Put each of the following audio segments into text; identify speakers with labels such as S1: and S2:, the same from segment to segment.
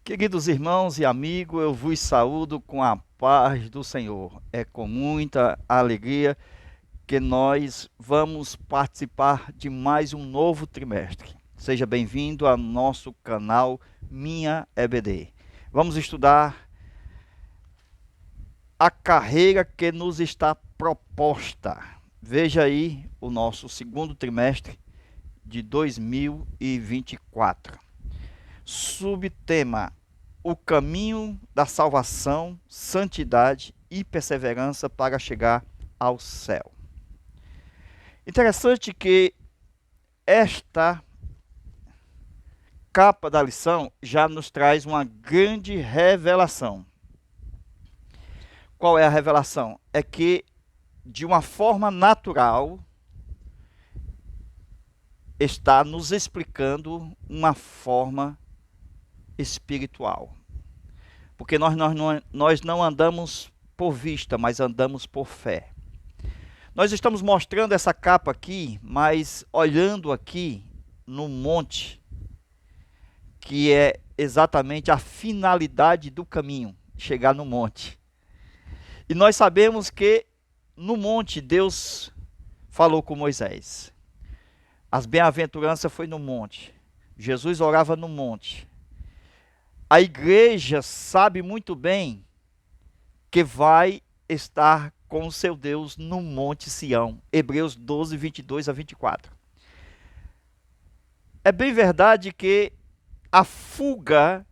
S1: Queridos irmãos e amigos, eu vos saúdo com a paz do Senhor. É com muita alegria que nós vamos participar de mais um novo trimestre. Seja bem-vindo ao nosso canal Minha EBD. Vamos estudar a carreira que nos está proposta. Veja aí o nosso segundo trimestre de 2024. Subtema: o caminho da salvação, santidade e perseverança para chegar ao céu. Interessante que esta capa da lição já nos traz uma grande revelação. Qual é a revelação? É que, de uma forma natural, está nos explicando uma forma espiritual. Porque nós não andamos por vista, mas andamos por fé. Nós estamos mostrando essa capa aqui, mas olhando aqui no monte, que é exatamente a finalidade do caminho, chegar no monte. E nós sabemos que no monte Deus falou com Moisés. As bem-aventuranças foi no monte. Jesus orava no monte. A igreja sabe muito bem que vai estar com o seu Deus no Monte Sião. Hebreus 12, 22 a 24. É bem verdade que a fuga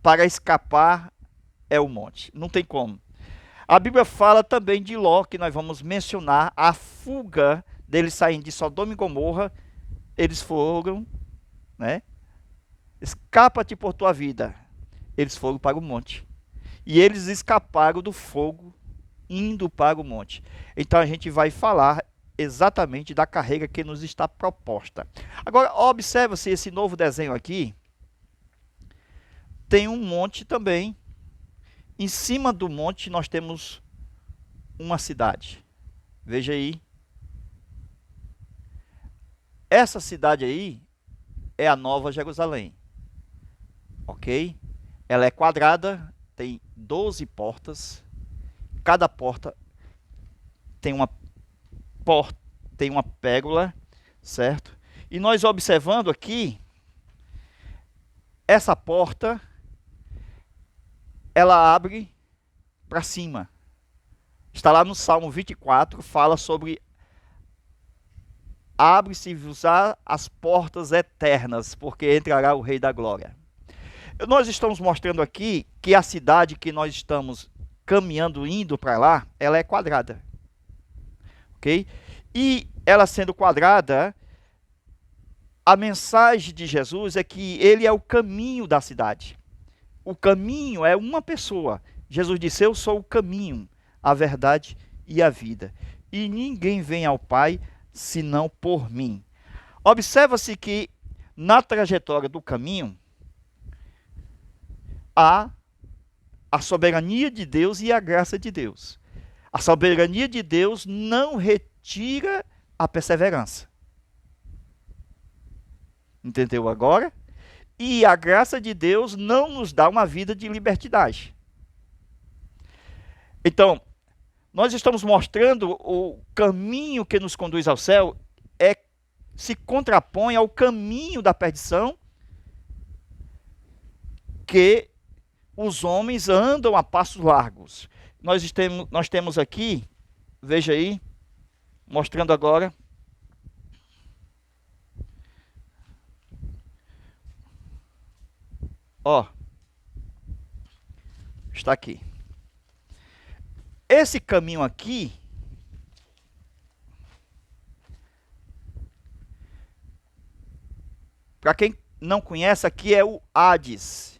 S1: para escapar é o monte. Não tem como. A Bíblia fala também de Ló, que nós vamos mencionar, a fuga deles saindo de Sodoma e Gomorra. Eles foram, né? Escapa-te por tua vida. Eles foram para o monte. E eles escaparam do fogo, indo para o monte. Então a gente vai falar exatamente da carreira que nos está proposta. Agora, observa-se esse novo desenho aqui. Tem um monte também. Em cima do monte nós temos uma cidade. Veja aí. Essa cidade aí é a Nova Jerusalém. Ok? Ela é quadrada, tem 12 portas. Cada porta tem uma pérola, certo? E nós observando aqui, essa porta, ela abre para cima. Está lá no Salmo 24, fala sobre abre-se-vos as portas eternas, porque entrará o Rei da Glória. Nós estamos mostrando aqui que a cidade que nós estamos caminhando, indo para lá, ela é quadrada. Ok? E ela sendo quadrada, a mensagem de Jesus é que ele é o caminho da cidade. O caminho é uma pessoa. Jesus disse: eu sou o caminho, a verdade e a vida. E ninguém vem ao Pai senão por mim. Observa-se que na trajetória do caminho há a soberania de Deus e a graça de Deus. A soberania de Deus não retira a perseverança. Entendeu agora? E a graça de Deus não nos dá uma vida de libertinagem. Então, nós estamos mostrando o caminho que nos conduz ao céu se contrapõe ao caminho da perdição que os homens andam a passos largos. Nós temos aqui, veja aí, mostrando agora. Ó, está aqui. Esse caminho aqui, para quem não conhece, aqui é o Hades.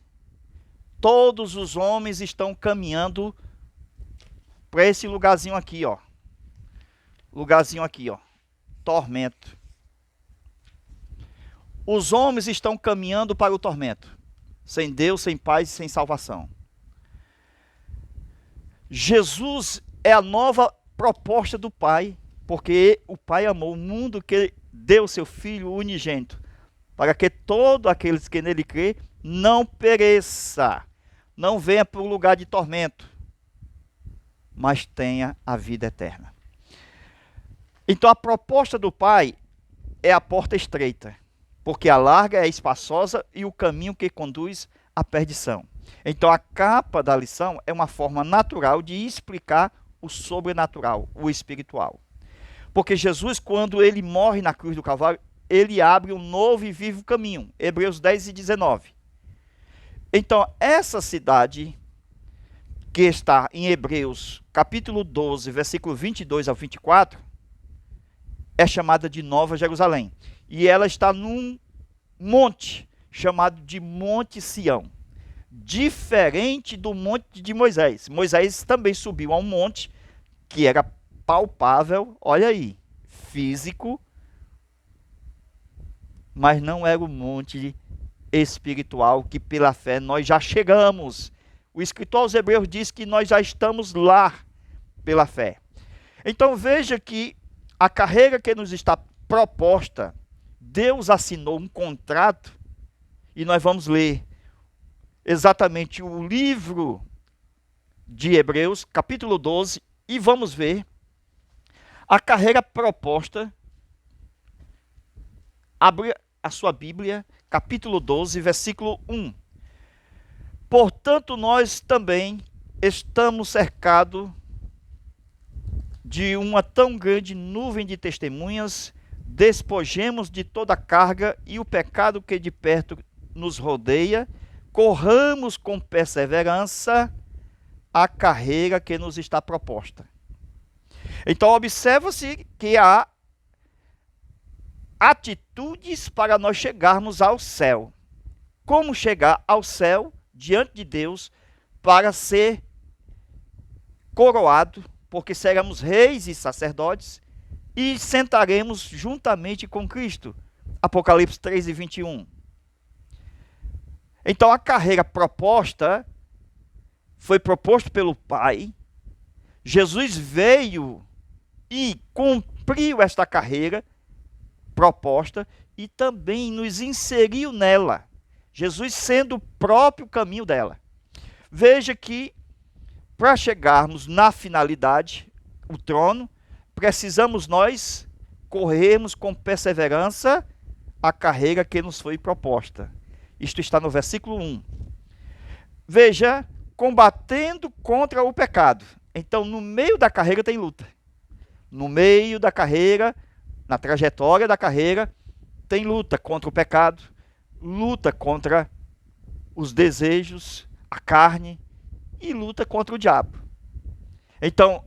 S1: Todos os homens estão caminhando para esse lugarzinho aqui, ó. Lugarzinho aqui, ó. Tormento. Os homens estão caminhando para o tormento. Sem Deus, sem paz e sem salvação. Jesus é a nova proposta do Pai, porque o Pai amou o mundo que deu seu Filho unigênito, para que todos aqueles que nele crê não pereça, não venha para o lugar de tormento, mas tenha a vida eterna. Então a proposta do Pai é a porta estreita, porque a larga é espaçosa e o caminho que conduz à perdição. Então a capa da lição é uma forma natural de explicar o sobrenatural, o espiritual. Porque Jesus, quando ele morre na cruz do Calvário, ele abre um novo e vivo caminho. Hebreus 10 e 19. Então, essa cidade, que está em Hebreus, capítulo 12, versículo 22 ao 24, é chamada de Nova Jerusalém. E ela está num monte, chamado de Monte Sião. Diferente do monte de Moisés. Moisés também subiu a um monte que era palpável, olha aí, físico, mas não era o monte espiritual que pela fé nós já chegamos. O escritor aos Hebreus diz que nós já estamos lá pela fé. Então veja que a carreira que nos está proposta, Deus assinou um contrato, e nós vamos ler exatamente o livro de Hebreus, capítulo 12, e vamos ver a carreira proposta. Abre a sua Bíblia, capítulo 12, versículo 1. Portanto, nós também estamos cercados de uma tão grande nuvem de testemunhas, despojemos de toda a carga e o pecado que de perto nos rodeia, corramos com perseverança a carreira que nos está proposta. Então, observa-se que há atitudes para nós chegarmos ao céu. Como chegar ao céu, diante de Deus, para ser coroado, porque seremos reis e sacerdotes, e sentaremos juntamente com Cristo. Apocalipse 3 e 21. Então a carreira proposta foi proposta pelo Pai. Jesus veio e cumpriu esta carreira proposta e também nos inseriu nela. Jesus sendo o próprio caminho dela. Veja que para chegarmos na finalidade, o trono, precisamos nós corrermos com perseverança a carreira que nos foi proposta. Isto está no versículo 1. Veja, combatendo contra o pecado. Então, no meio da carreira tem luta. No meio da carreira, na trajetória da carreira, tem luta contra o pecado, luta contra os desejos, a carne e luta contra o diabo. Então,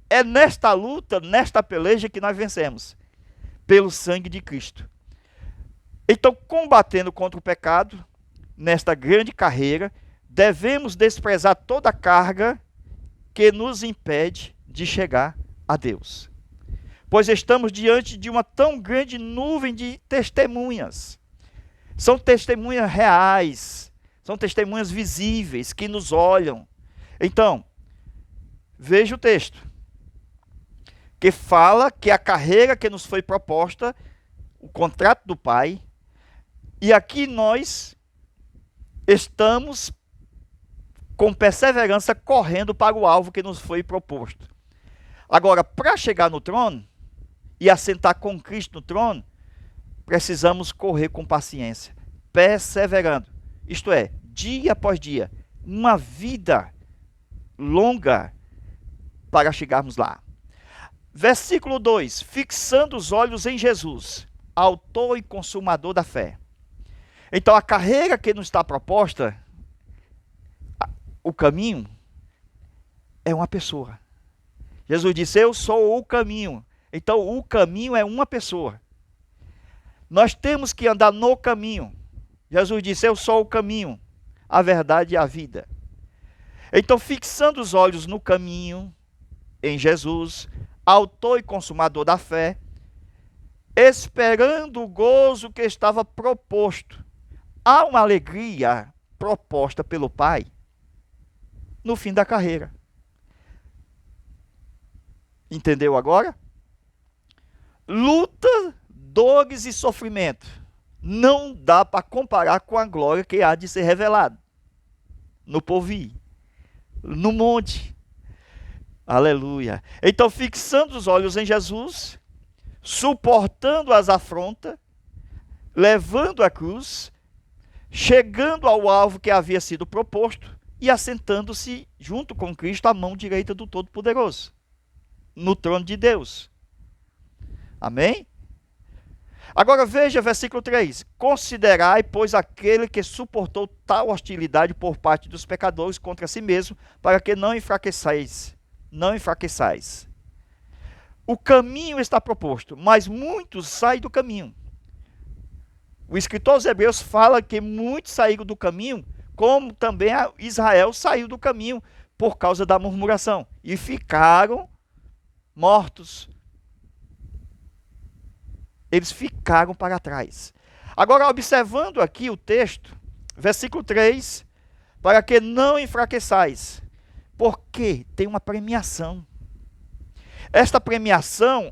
S1: é nesta luta, nesta peleja que nós vencemos, pelo sangue de Cristo. Então, combatendo contra o pecado, nesta grande carreira, devemos desprezar toda a carga que nos impede de chegar a Deus. Pois estamos diante de uma tão grande nuvem de testemunhas. São testemunhas reais, são testemunhas visíveis que nos olham. Então, veja o texto, que fala que a carreira que nos foi proposta, o contrato do Pai, e aqui nós estamos com perseverança correndo para o alvo que nos foi proposto. Agora, para chegar no trono e assentar com Cristo no trono, precisamos correr com paciência, perseverando. Isto é, dia após dia, uma vida longa para chegarmos lá. Versículo 2, fixando os olhos em Jesus, autor e consumador da fé. Então a carreira que nos está proposta, o caminho, é uma pessoa. Jesus disse, eu sou o caminho. Então o caminho é uma pessoa. Nós temos que andar no caminho. Jesus disse, eu sou o caminho, a verdade e a vida. Então fixando os olhos no caminho, em Jesus, autor e consumador da fé, esperando o gozo que estava proposto. Há uma alegria proposta pelo Pai no fim da carreira. Entendeu agora? Luta, dores e sofrimento. não dá para comparar com a glória que há de ser revelada no porvir, no monte. Aleluia. Então, fixando os olhos em Jesus, suportando as afrontas, levando a cruz, chegando ao alvo que havia sido proposto e assentando-se junto com Cristo à mão direita do Todo-Poderoso, no trono de Deus. Amém? Agora veja versículo 3. Considerai, pois, aquele que suportou tal hostilidade por parte dos pecadores contra si mesmo, para que não enfraqueçais. Não enfraqueçais. O caminho está proposto, mas muitos saem do caminho. O escritor aos Hebreus fala que muitos saíram do caminho, como também Israel saiu do caminho por causa da murmuração. E ficaram mortos. Eles ficaram para trás. Agora, observando aqui o texto, versículo 3, para que não enfraqueçais, porque tem uma premiação. Esta premiação,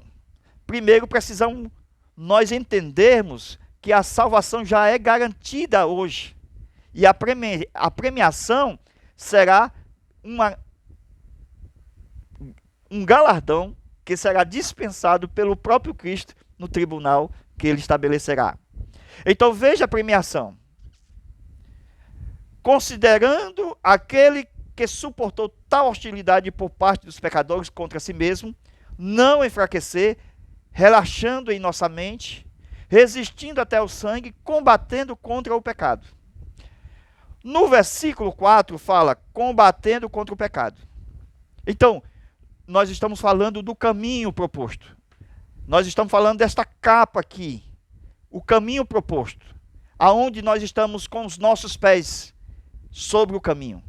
S1: primeiro precisamos nós entendermos que a salvação já é garantida hoje. E a premiação será um galardão que será dispensado pelo próprio Cristo no tribunal que ele estabelecerá. Então veja a premiação. Considerando aquele que suportou tal hostilidade por parte dos pecadores contra si mesmo, não enfraquecer, relaxando em nossa mente, resistindo até o sangue, combatendo contra o pecado. No versículo 4 fala, combatendo contra o pecado. Então, nós estamos falando do caminho proposto. Nós estamos falando desta capa aqui, o caminho proposto, aonde nós estamos com os nossos pés sobre o caminho.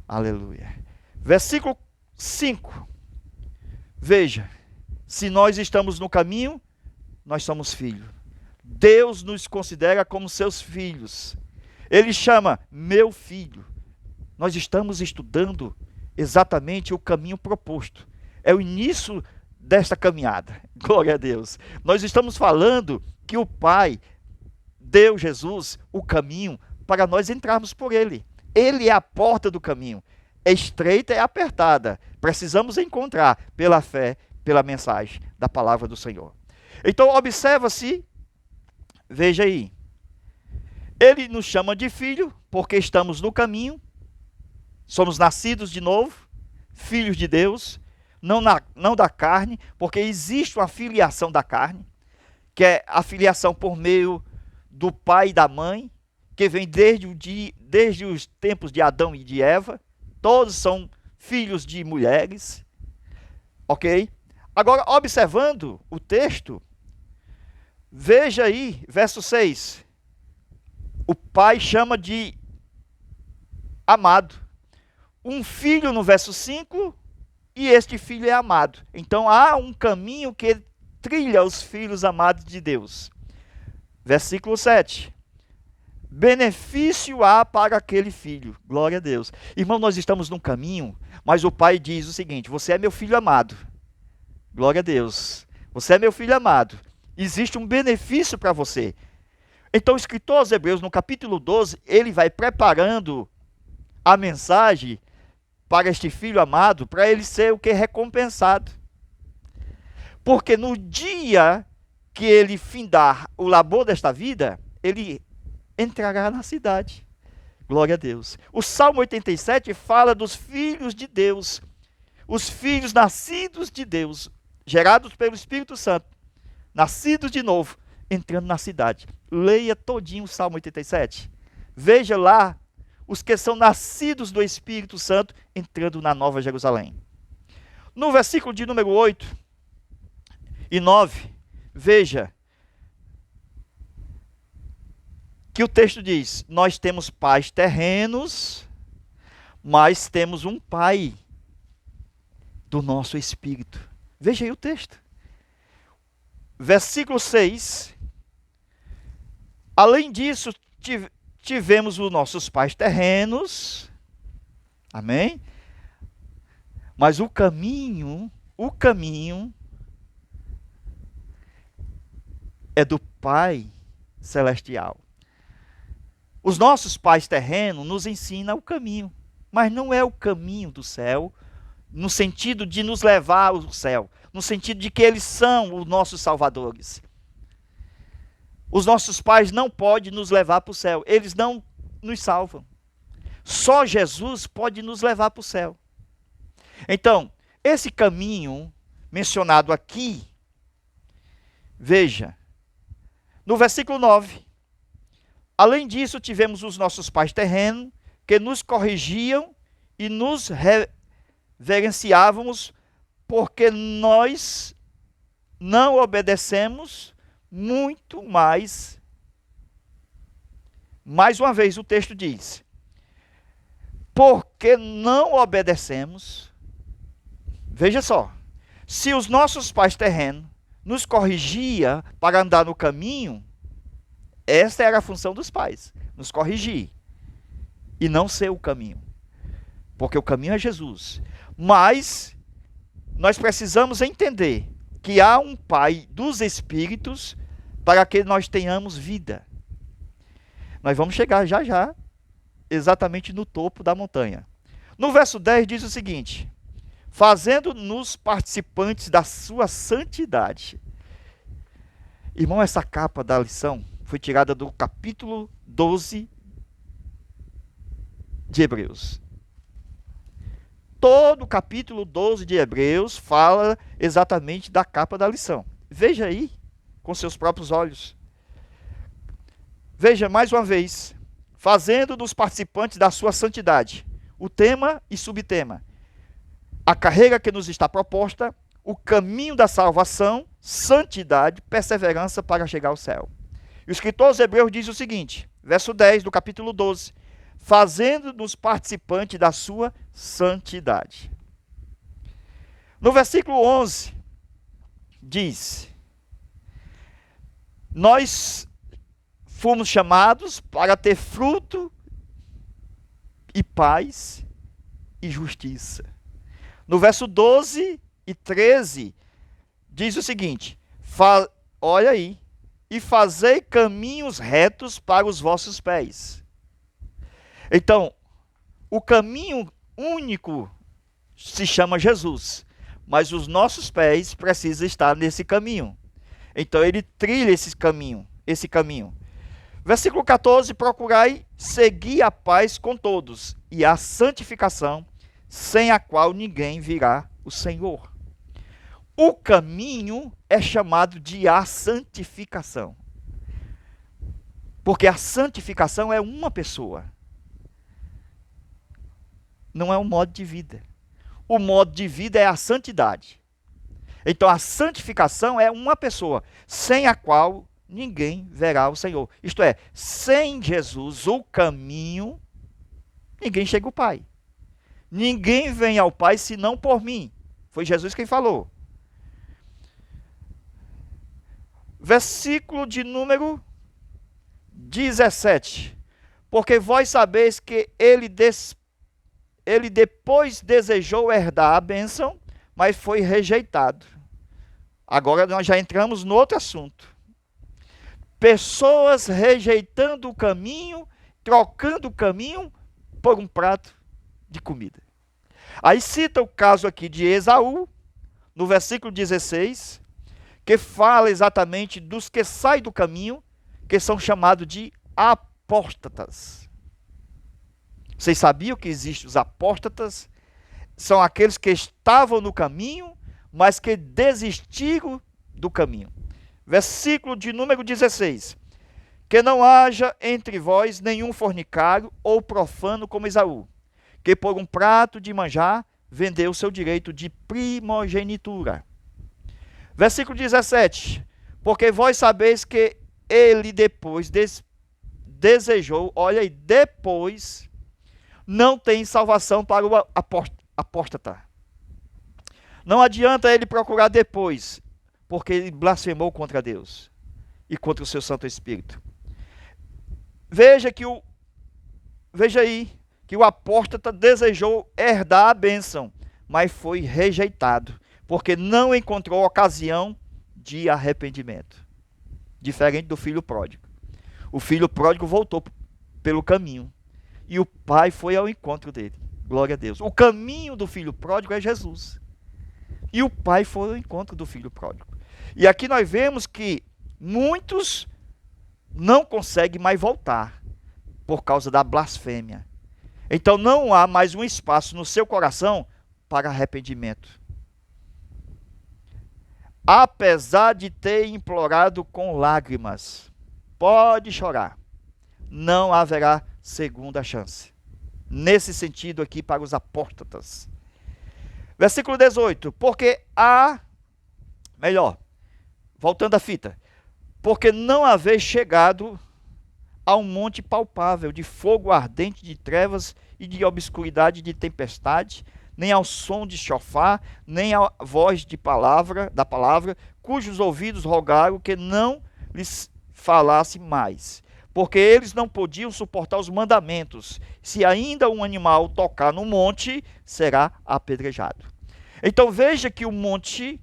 S1: Aleluia. Versículo 5. Veja, se nós estamos no caminho, nós somos filhos. Deus nos considera como seus filhos. Ele chama meu filho. Nós estamos estudando exatamente o caminho proposto. É o início desta caminhada. Glória a Deus. Nós estamos falando que o Pai deu Jesus o caminho para nós entrarmos por ele. Ele é a porta do caminho. É estreita, é apertada. Precisamos encontrar pela fé, pela mensagem da palavra do Senhor. Então, observa-se, veja aí. Ele nos chama de filho porque estamos no caminho. Somos nascidos de novo, filhos de Deus, não da carne, porque existe uma filiação da carne, que é a filiação por meio do pai e da mãe, que vem desde os tempos de Adão e de Eva. Todos são filhos de mulheres. Ok? Agora, observando o texto, veja aí, verso 6. O pai chama de amado. Um filho no verso 5, e este filho é amado. Então há um caminho que trilha os filhos amados de Deus. Versículo 7. Benefício há para aquele filho. Glória a Deus. Irmão, nós estamos num caminho, mas o pai diz o seguinte: você é meu filho amado. Glória a Deus. Você é meu filho amado. Existe um benefício para você. Então o escritor aos Hebreus, no capítulo 12, ele vai preparando a mensagem para este filho amado, para ele ser o que? Recompensado. Porque no dia que ele findar o labor desta vida, ele entrará na cidade. Glória a Deus. O Salmo 87 fala dos filhos de Deus, os filhos nascidos de Deus, gerados pelo Espírito Santo, nascidos de novo, entrando na cidade. Leia todinho o Salmo 87. Veja lá os que são nascidos do Espírito Santo entrando na Nova Jerusalém. No versículo de número 8 e 9, veja que o texto diz: nós temos pais terrenos, mas temos um pai do nosso espírito. Veja aí o texto. Versículo 6. Além disso, tivemos os nossos pais terrenos. Amém? Mas o caminho é do Pai celestial. Os nossos pais terrenos nos ensinam o caminho, mas não é o caminho do céu, no sentido de nos levar ao céu, no sentido de que eles são os nossos salvadores. Os nossos pais não podem nos levar para o céu, eles não nos salvam. Só Jesus pode nos levar para o céu. Então, esse caminho mencionado aqui, veja, no versículo 9, além disso, tivemos os nossos pais terrenos que nos corrigiam e nos reverenciávamos porque nós não obedecemos muito mais. Mais uma vez o texto diz, porque não obedecemos. Veja só, se os nossos pais terrenos nos corrigiam para andar no caminho, essa era a função dos pais, nos corrigir e não ser o caminho, porque o caminho é Jesus. Mas nós precisamos entender que há um Pai dos Espíritos para que nós tenhamos vida. Nós vamos chegar já já exatamente no topo da montanha. No verso 10 diz o seguinte, fazendo-nos participantes da sua santidade. Irmão, essa capa da lição foi tirada do capítulo 12 de Hebreus. Todo o capítulo 12 de Hebreus fala exatamente da capa da lição. Veja aí, com seus próprios olhos. Veja mais uma vez, fazendo-nos participantes da sua santidade. O tema e subtema. A carreira que nos está proposta, o caminho da salvação, santidade, perseverança para chegar ao céu. E o escritor aos Hebreus diz o seguinte, verso 10 do capítulo 12, fazendo-nos participantes da sua santidade. No versículo 11, diz, nós fomos chamados para ter fruto e paz e justiça. No verso 12 e 13, diz o seguinte, olha aí, e fazei caminhos retos para os vossos pés. Então, o caminho único se chama Jesus, mas os nossos pés precisam estar nesse caminho. Então, ele trilha esse caminho. Versículo 14, procurai seguir a paz com todos e a santificação, sem a qual ninguém virá o Senhor. O caminho é chamado de a santificação. Porque a santificação é uma pessoa. Não é um modo de vida. O modo de vida é a santidade. Então a santificação é uma pessoa, sem a qual ninguém verá o Senhor. Isto é, sem Jesus, o caminho, ninguém chega ao Pai. Ninguém vem ao Pai senão por mim. Foi Jesus quem falou. Versículo de número 17. Porque vós sabeis que ele depois desejou herdar a bênção, mas foi rejeitado. Agora nós já entramos no outro assunto. Pessoas rejeitando o caminho, trocando o caminho por um prato de comida. Aí cita o caso aqui de Esaú, no versículo 16, que fala exatamente dos que saem do caminho, que são chamados de apóstatas. Vocês sabiam que existem os apóstatas? São aqueles que estavam no caminho, mas que desistiram do caminho. Versículo de número 16. Que não haja entre vós nenhum fornicário ou profano como Esaú, que por um prato de manjar vendeu o seu direito de primogenitura. Versículo 17. Porque vós sabeis que ele depois desejou, olha aí, depois não tem salvação para o apóstata. Não adianta ele procurar depois, porque ele blasfemou contra Deus e contra o seu Santo Espírito. Veja aí que o apóstata desejou herdar a bênção, mas foi rejeitado, porque não encontrou ocasião de arrependimento. Diferente do filho pródigo. O filho pródigo voltou pelo caminho. E o pai foi ao encontro dele. Glória a Deus. O caminho do filho pródigo é Jesus. E o pai foi ao encontro do filho pródigo. E aqui nós vemos que muitos não conseguem mais voltar por causa da blasfêmia. Então não há mais um espaço no seu coração para arrependimento. Apesar de ter implorado com lágrimas, pode chorar, não haverá segunda chance. Nesse sentido aqui para os apóstatas. Versículo 18. Voltando à fita. Porque não haver chegado a um monte palpável, de fogo ardente, de trevas e de obscuridade, de tempestade, nem ao som de chofar, nem à voz da palavra, cujos ouvidos rogaram que não lhes falasse mais, porque eles não podiam suportar os mandamentos. Se ainda um animal tocar no monte, será apedrejado. Então veja que o monte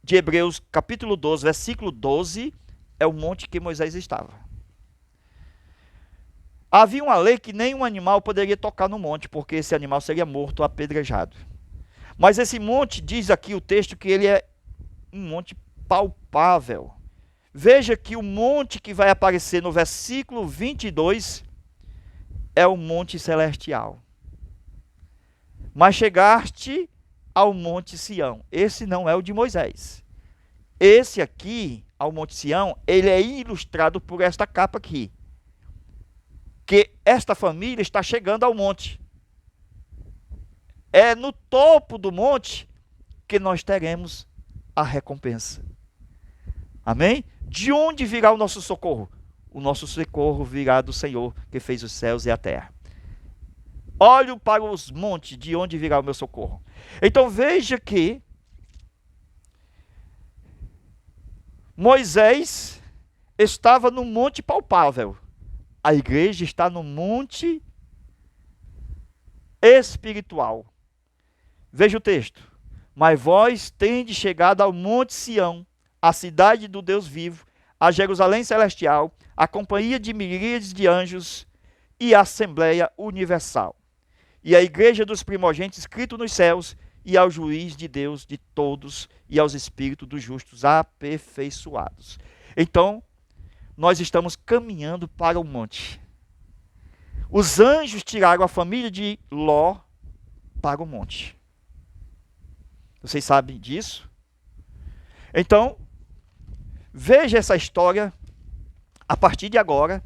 S1: de Hebreus capítulo 12, versículo 12, é o monte que Moisés estava. Havia uma lei que nenhum animal poderia tocar no monte, porque esse animal seria morto ou apedrejado. Mas esse monte, diz aqui o texto, que ele é um monte palpável. Veja que o monte que vai aparecer no versículo 22 é o monte celestial. Mas chegaste ao monte Sião. Esse não é o de Moisés. Esse aqui, ao monte Sião, ele é ilustrado por esta capa aqui. Que esta família está chegando ao monte. É no topo do monte que nós teremos a recompensa. Amém? De onde virá o nosso socorro? O nosso socorro virá do Senhor, que fez os céus e a terra. Olho para os montes, de onde virá o meu socorro. Então veja que Moisés estava no monte palpável. A igreja está no monte espiritual. Veja o texto. Mas vós tendes chegado ao monte Sião, a cidade do Deus vivo, a Jerusalém celestial, a companhia de miríades de anjos e a Assembleia Universal. E a igreja dos primogênitos escrito nos céus, e ao juiz de Deus de todos, e aos espíritos dos justos aperfeiçoados. Então, nós estamos caminhando para o monte. Os anjos tiraram a família de Ló para o monte. Vocês sabem disso? Então, veja essa história a partir de agora.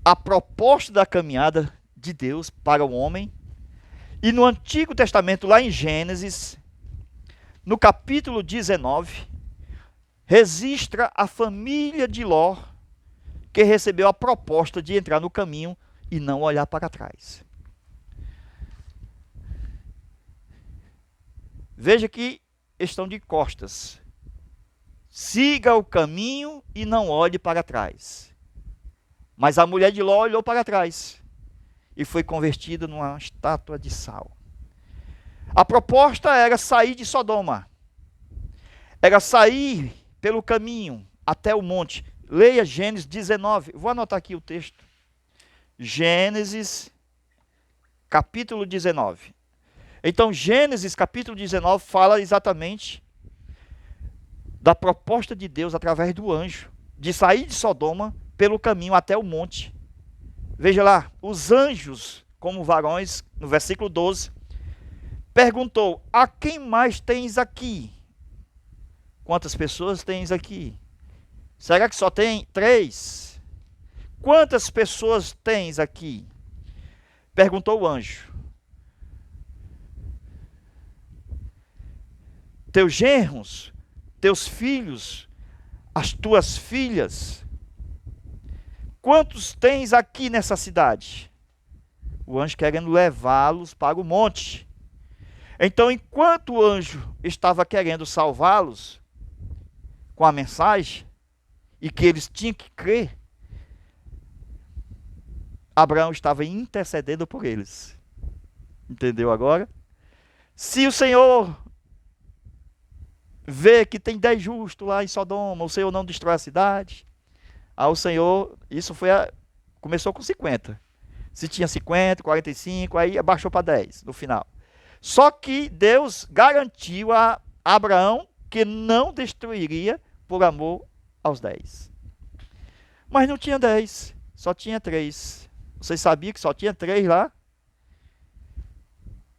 S1: A proposta da caminhada de Deus para o homem. E no Antigo Testamento, lá em Gênesis, no capítulo 19, registra a família de Ló, que recebeu a proposta de entrar no caminho e não olhar para trás. Veja que estão de costas. Siga o caminho e não olhe para trás. Mas a mulher de Ló olhou para trás e foi convertida numa estátua de sal. A proposta era sair de Sodoma. Era sair pelo caminho até o monte. Leia Gênesis 19. Vou anotar aqui o texto. Gênesis, capítulo 19. Então, Gênesis, capítulo 19, fala exatamente da proposta de Deus através do anjo, de sair de Sodoma pelo caminho até o monte. Veja lá, os anjos, como varões, no versículo 12, perguntou: a quem mais tens aqui? Quantas pessoas tens aqui? Será que só tem 3? Quantas pessoas tens aqui? Perguntou o anjo. Teus genros, teus filhos, as tuas filhas. Quantos tens aqui nessa cidade? O anjo querendo levá-los para o monte. Então, enquanto o anjo estava querendo salvá-los com a mensagem, e que eles tinham que crer, Abraão estava intercedendo por eles. Entendeu agora? Se o Senhor vê que tem 10 justos lá em Sodoma, o Senhor não destrói a cidade. Aí o Senhor, começou com 50. Se tinha 50, 45, aí abaixou para 10 no final. Só que Deus garantiu a Abraão que não destruiria por amor aos 10. Mas não tinha 10, só tinha 3. Vocês sabiam que só tinha 3 lá?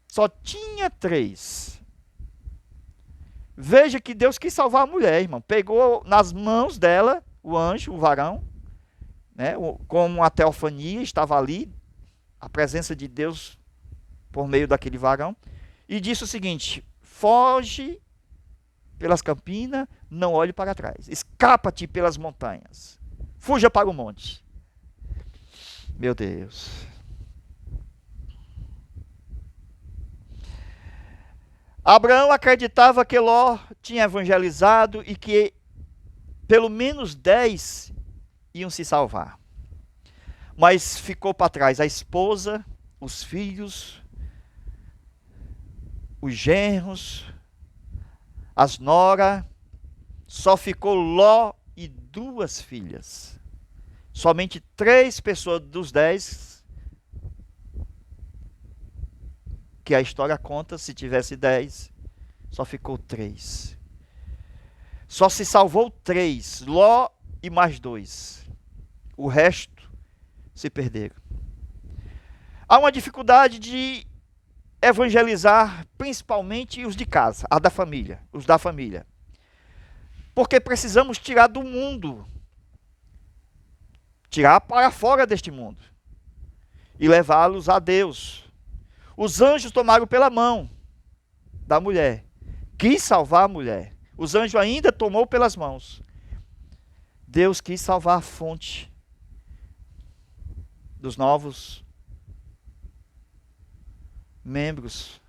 S1: Só tinha 3. Veja que Deus quis salvar a mulher, irmão. Pegou nas mãos dela o anjo, o varão, né? Como uma teofania, estava ali, a presença de Deus por meio daquele varão, e disse o seguinte: foge pelas campinas, não olhe para trás. Escapa-te pelas montanhas. Fuja para o monte. Meu Deus. Abraão acreditava que Ló tinha evangelizado e que pelo menos 10 iam se salvar. Mas ficou para trás a esposa, os filhos, os genros, as noras. Só ficou Ló e 2 filhas. Somente 3 pessoas dos 10 que a história conta. Se tivesse 10, só ficou 3. Só se salvou 3, Ló e mais 2. O resto se perderam. Há uma dificuldade de evangelizar, principalmente os de casa, os da família. Porque precisamos tirar do mundo, tirar para fora deste mundo e levá-los a Deus. Os anjos tomaram pela mão da mulher, quis salvar a mulher. Os anjos ainda tomou pelas mãos. Deus quis salvar a fonte dos novos membros,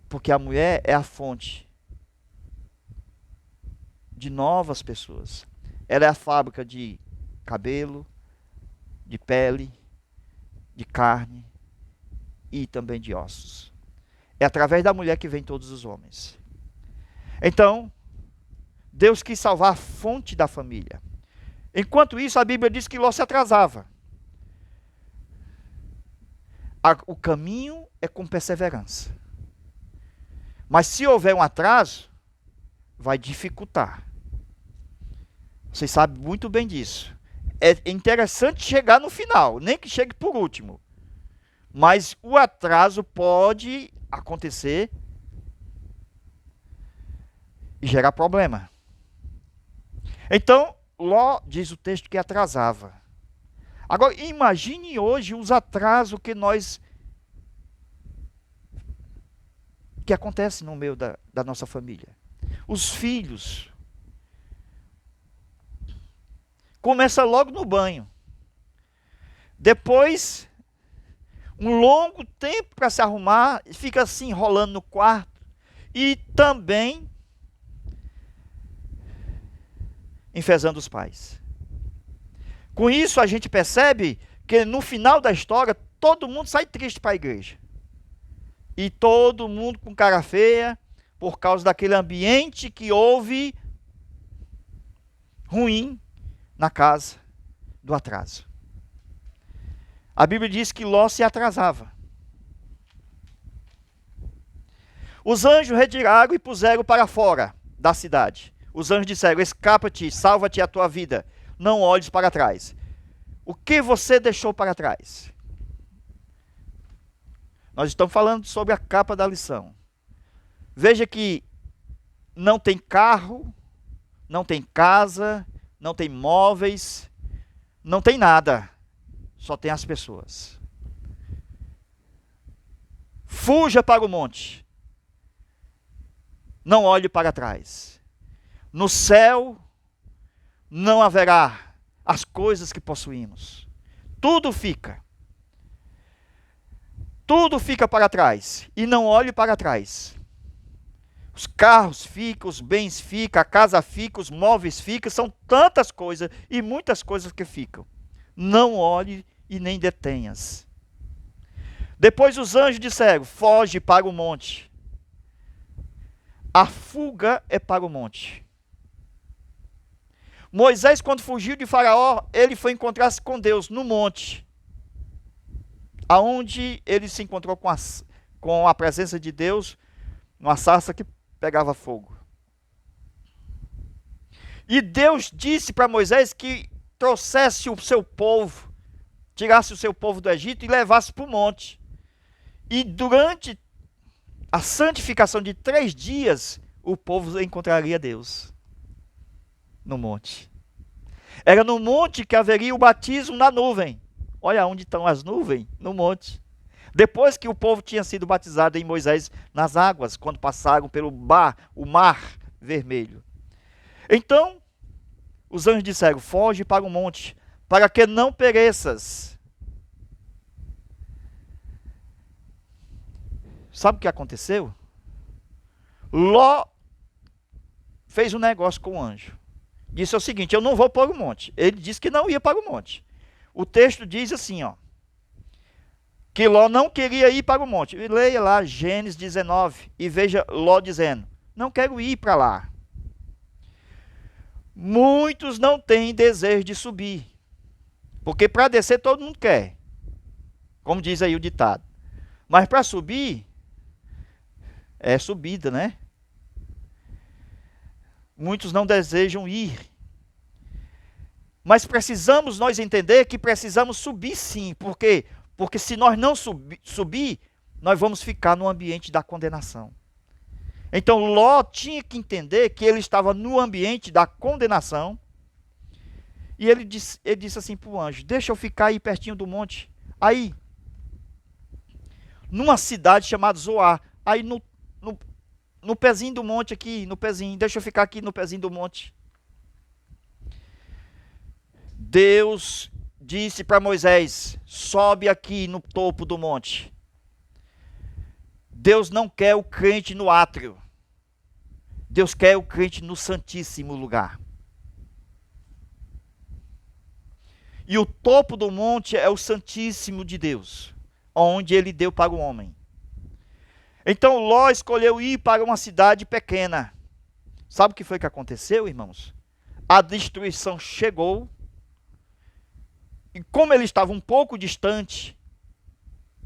S1: porque a mulher é a fonte de novas pessoas. Ela é a fábrica de cabelo, de pele, de carne e também de ossos. É através da mulher que vem todos os homens. Então, Deus quis salvar a fonte da família. Enquanto isso, a Bíblia diz que Ló se atrasava. O caminho é com perseverança. Mas se houver um atraso, vai dificultar. Vocês sabem muito bem disso. É interessante chegar no final, nem que chegue por último. Mas o atraso pode acontecer e gerar problema. Então, Ló diz o texto que atrasava. Agora, imagine hoje os atrasos que acontece no meio da nossa família. Os filhos. Começa logo no banho. Depois, um longo tempo para se arrumar, fica assim enrolando no quarto. E também enfesando os pais. Com isso, a gente percebe que no final da história, todo mundo sai triste para a igreja. E todo mundo com cara feia, por causa daquele ambiente que houve ruim na casa do atraso. A Bíblia diz que Ló se atrasava. Os anjos retiraram e puseram para fora da cidade. Os anjos disseram: escapa-te, salva-te a tua vida. Não olhes para trás. O que você deixou para trás? Nós estamos falando sobre a capa da lição. Veja que não tem carro, não tem casa, não tem móveis, não tem nada. Só tem as pessoas. Fuja para o monte. Não olhe para trás. No céu não haverá as coisas que possuímos. Tudo fica. Tudo fica para trás. E não olhe para trás. Os carros ficam, os bens ficam, a casa fica, os móveis ficam. São tantas coisas e muitas coisas que ficam. Não olhe e nem detenhas. Depois os anjos disseram: foge para o monte. A fuga é para o monte. Moisés, quando fugiu de Faraó, ele foi encontrar-se com Deus no monte, aonde ele se encontrou com a presença de Deus, numa sarça que pegava fogo. E Deus disse para Moisés que trouxesse o seu povo, tirasse o seu povo do Egito e levasse para o monte. E durante a santificação de 3 dias, o povo encontraria Deus no monte. Era no monte que haveria o batismo na nuvem. Olha onde estão as nuvens, no monte. Depois que o povo tinha sido batizado em Moisés nas águas, quando passaram pelo o mar vermelho. Então, os anjos disseram: foge para o monte, para que não pereças. Sabe o que aconteceu? Ló fez um negócio com o anjo. Disse o seguinte: eu não vou para o monte. Ele disse que não ia para o monte. O texto diz assim, ó, que Ló não queria ir para o monte. Leia lá Gênesis 19 e veja Ló dizendo: não quero ir para lá. Muitos não têm desejo de subir, porque para descer todo mundo quer, como diz aí o ditado. Mas para subir, é subida, né? Muitos não desejam ir. Mas precisamos nós entender que precisamos subir sim. Por quê? Porque se nós não subir, nós vamos ficar no ambiente da condenação. Então Ló tinha que entender que ele estava no ambiente da condenação. E ele disse assim para o anjo: deixa eu ficar aí pertinho do monte. Aí, numa cidade chamada Zoar. Aí no pezinho do monte aqui, no pezinho. Deixa eu ficar aqui no pezinho do monte. Deus disse para Moisés: sobe aqui no topo do monte. Deus não quer o crente no átrio. Deus quer o crente no santíssimo lugar. E o topo do monte é o santíssimo de Deus, onde ele deu para o homem. Então Ló escolheu ir para uma cidade pequena. Sabe o que foi que aconteceu, irmãos? A destruição chegou. E como ele estava um pouco distante,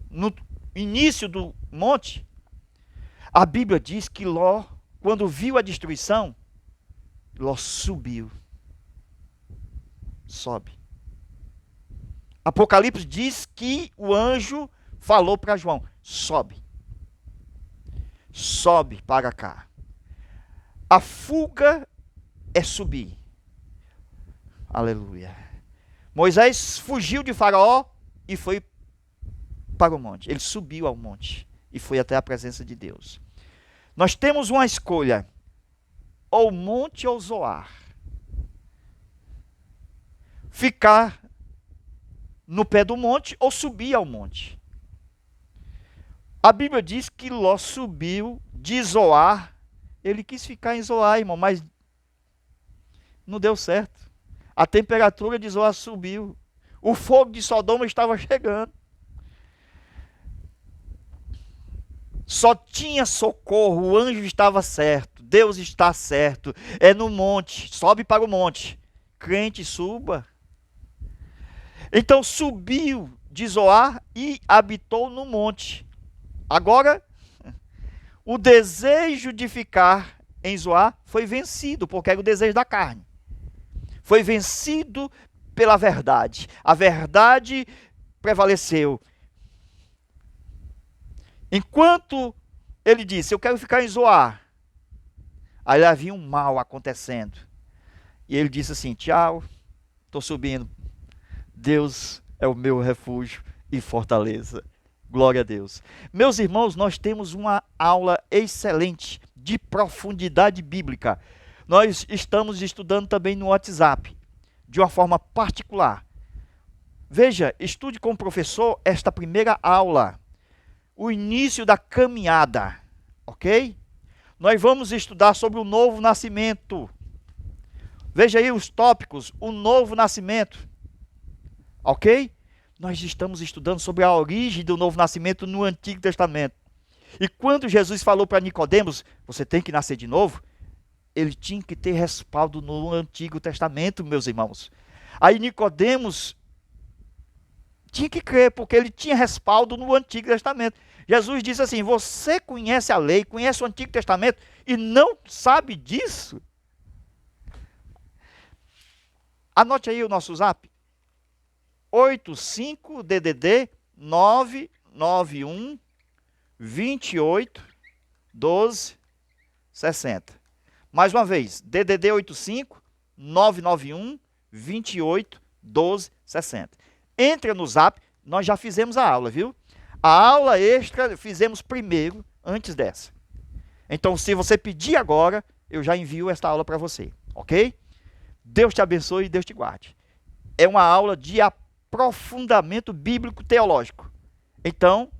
S1: no início do monte, a Bíblia diz que Ló, quando viu a destruição, Ló subiu. Sobe. Apocalipse diz que o anjo falou para João: sobe. Sobe para cá. A fuga é subir. Aleluia. Moisés fugiu de Faraó e foi para o monte. Ele subiu ao monte e foi até a presença de Deus. Nós temos uma escolha: ou monte ou Zoar. Ficar no pé do monte ou subir ao monte. A Bíblia diz que Ló subiu de Zoar. Ele quis ficar em Zoar, irmão, mas não deu certo. A temperatura de Zoar subiu. O fogo de Sodoma estava chegando. Só tinha socorro, o anjo estava certo, Deus está certo. É no monte, sobe para o monte. Crente, suba. Então subiu de Zoar e habitou no monte. Agora, o desejo de ficar em Zoar foi vencido, porque era o desejo da carne. Foi vencido pela verdade. A verdade prevaleceu. Enquanto ele disse: eu quero ficar em Zoar, aí havia um mal acontecendo. E ele disse assim: tchau, estou subindo. Deus é o meu refúgio e fortaleza. Glória a Deus. Meus irmãos, nós temos uma aula excelente de profundidade bíblica. Nós estamos estudando também no WhatsApp, de uma forma particular. Veja, estude com o professor esta primeira aula, o início da caminhada, ok? Nós vamos estudar sobre o novo nascimento. Veja aí os tópicos: o novo nascimento, ok? Nós estamos estudando sobre a origem do novo nascimento no Antigo Testamento. E quando Jesus falou para Nicodemos, você tem que nascer de novo, ele tinha que ter respaldo no Antigo Testamento, meus irmãos. Aí Nicodemos tinha que crer, porque ele tinha respaldo no Antigo Testamento. Jesus disse assim: você conhece a lei, conhece o Antigo Testamento e não sabe disso? Anote aí o nosso zap. 85 DDD 991 28 12 60. Mais uma vez, DDD 85 991 28 12 60. Entra no zap, nós já fizemos a aula, viu? A aula extra fizemos primeiro, antes dessa. Então, se você pedir agora, eu já envio esta aula para você, ok? Deus te abençoe e Deus te guarde. É uma aula de aprofundamento bíblico teológico. Então,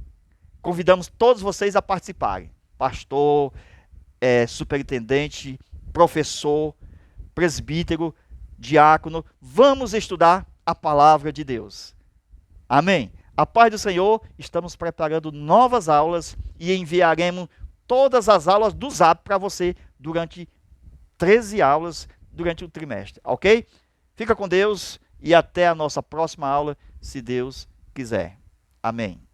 S1: convidamos todos vocês a participarem. Pastor, superintendente, professor, presbítero, diácono. Vamos estudar a palavra de Deus. Amém? A paz do Senhor, estamos preparando novas aulas e enviaremos todas as aulas do Zap para você durante 13 aulas durante o trimestre, ok? Fica com Deus e até a nossa próxima aula, se Deus quiser. Amém.